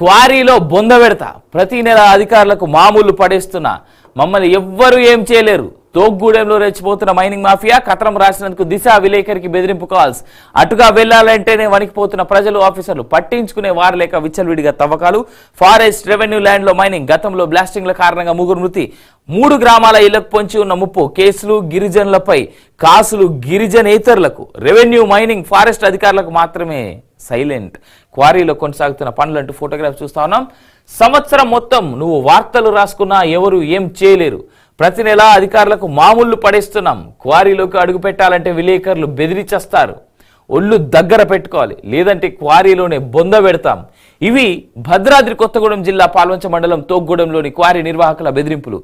క్వారీలో బొంద పెడతా ప్రతి నెల అధికారులకు మామూలు పడేస్తున్నా మమ్మల్ని ఎవ్వరూ ఏం చేయలేరు తోగ్గూడెంలో రెచ్చిపోతున్న మైనింగ్ మాఫియా కథనం రాసినందుకు దిశ విలేకరికి బెదిరింపు కాల్స్ అటుగా వెళ్లాలంటేనే వణికిపోతున్న ప్రజలు ఆఫీసర్లు పట్టించుకునే వారు లేక విచ్చలవిడిగా తవ్వకాలు ఫారెస్ట్ రెవెన్యూ ల్యాండ్ లో మైనింగ్ గతంలో బ్లాస్టింగ్ల కారణంగా 3 మృతి 3 గ్రామాల ఇళ్లకు పొంచి ఉన్న ముప్పు కేసులు గిరిజనులపై కాసులు గిరిజనేతరులకు రెవెన్యూ మైనింగ్ ఫారెస్ట్ అధికారులకు మాత్రమే సైలెంట్ క్వారీలో కొనసాగుతున్న పనులంటూ ఫోటోగ్రాఫ్ చూస్తా ఉన్నాం సంవత్సరం మొత్తం నువ్వు వార్తలు రాసుకున్నా ఎవరు ఏం చేయలేరు ప్రతి నెల అధికారులకు మామూలు పడేస్తున్నాం క్వారీలోకి అడుగు పెట్టాలంటే విలేకరులు బెదిరించేస్తారు ఒళ్ళు దగ్గర పెట్టుకోవాలి లేదంటే క్వారీలోనే బొంద పెడతాం ఇవి భద్రాద్రి కొత్తగూడెం జిల్లా పాల్వంచ మండలం తోగ్గూడెంలోని క్వారీ నిర్వాహకుల బెదిరింపులు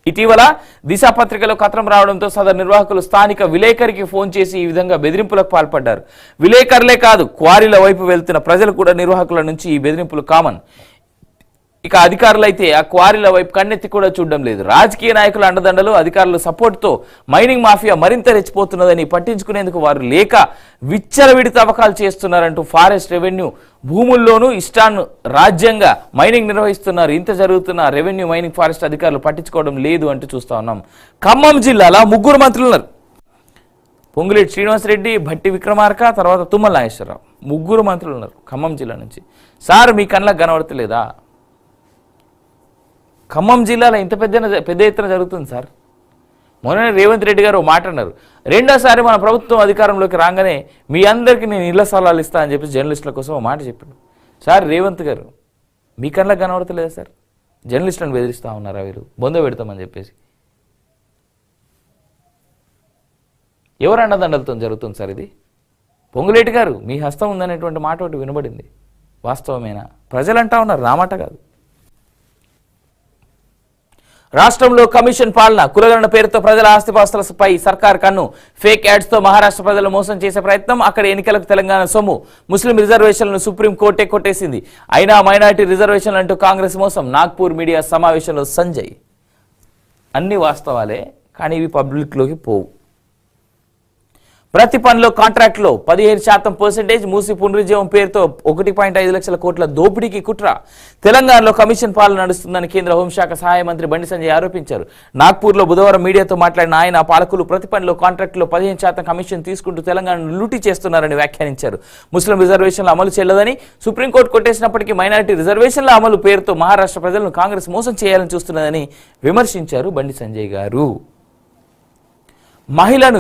ఇటీవల దిశ పత్రికలో కథనం రావడంతో సదరు నిర్వాహకులు స్థానిక విలేకరికి ఫోన్ చేసి ఈ విధంగా బెదిరింపులకు పాల్పడ్డారు విలేకరులే కాదు క్వారీల వైపు వెళ్తున్న ప్రజలు కూడా నిర్వాహకుల నుంచి ఈ బెదిరింపులు కామన్ ఇక అధికారులైతే ఆ క్వారీల వైపు కన్నెత్తి కూడా చూడడం లేదు రాజకీయ నాయకుల అండదండలు అధికారుల సపోర్ట్తో మైనింగ్ మాఫియా మరింత రెచ్చిపోతున్నదని పట్టించుకునేందుకు వారు లేక విచ్చలవిడి తవ్వకాలు చేస్తున్నారంటూ ఫారెస్ట్ రెవెన్యూ భూముల్లోనూ ఇష్టాన్ని రాజ్యంగా మైనింగ్ నిర్వహిస్తున్నారు ఇంత జరుగుతున్న రెవెన్యూ మైనింగ్ ఫారెస్ట్ అధికారులు పట్టించుకోవడం లేదు అంటూ చూస్తా ఉన్నాం ఖమ్మం జిల్లాలో 3 మంత్రులు ఉన్నారు పొంగులేటి శ్రీనివాసరెడ్డి భట్టి విక్రమార్క తర్వాత తుమ్మల నాగేశ్వరరావు 3 మంత్రులు ఉన్నారు ఖమ్మం జిల్లా నుంచి సార్ మీ కళ్ళకు కనబడతలేదా ఖమ్మం జిల్లాలో ఇంత పెద్ద ఎత్తున జరుగుతుంది సార్ మొన్న రేవంత్ రెడ్డి గారు మాట అన్నారు రెండోసారి మన ప్రభుత్వం అధికారంలోకి రాగానే మీ అందరికీ నేను ఇళ్ల స్థలాలు ఇస్తా అని చెప్పి జర్నలిస్టుల కోసం ఒక మాట చెప్పాడు సార్ రేవంత్ గారు మీ కళ్ళకు కనబడతలేదా సార్ జర్నలిస్టులను బెదిరిస్తూ ఉన్నారా వీరు బొంద పెడతామని చెప్పేసి ఎవరు అండదండలతో జరుగుతుంది సార్ ఇది పొంగులేటి గారు మీ హస్తం ఉందనేటువంటి మాట ఒకటి వినబడింది వాస్తవమేనా ప్రజలు అంటా ఉన్నారు నా మాట కాదు రాష్ట్రంలో కమిషన్ పాలన కులగణన పేరుతో ప్రజల ఆస్తిపాస్తులపై సర్కార్ కన్ను ఫేక్ యాడ్స్ తో మహారాష్ట్ర ప్రజలు మోసం చేసే ప్రయత్నం అక్కడ ఎన్నికలకు తెలంగాణ సొమ్ము ముస్లిం రిజర్వేషన్లను సుప్రీం కోర్టే కొట్టేసింది అయినా మైనారిటీ రిజర్వేషన్లు అంటూ కాంగ్రెస్ మోసం నాగ్పూర్ మీడియా సమావేశంలో సంజయ్ అన్ని వాస్తవాలే కానీ ఇవి పబ్లిక్లోకి పోవు ప్రతి పనిలో కాంట్రాక్ట్లో 15% మూసి పునరుజ్జీవం పేరుతో 1.5 లక్షల కోట్ల దోపిడీకి కుట్ర తెలంగాణలో కమిషన్ పాలన నడుస్తుందని కేంద్ర హోంశాఖ సహాయ మంత్రి బండి సంజయ్ ఆరోపించారు నాగ్పూర్లో బుధవారం మీడియాతో మాట్లాడిన ఆయన పాలకులు ప్రతి పనిలో కాంట్రాక్ట్లో 15% కమిషన్ తీసుకుంటూ తెలంగాణను లూటీ చేస్తున్నారని వ్యాఖ్యానించారు ముస్లిం రిజర్వేషన్ల అమలు చెల్లదని సుప్రీంకోర్టు కొట్టేసినప్పటికీ మైనారిటీ రిజర్వేషన్ల అమలు పేరుతో మహారాష్ట్ర ప్రజలను కాంగ్రెస్ మోసం చేయాలని చూస్తున్నదని విమర్శించారు బండి సంజయ్ గారు మహిళను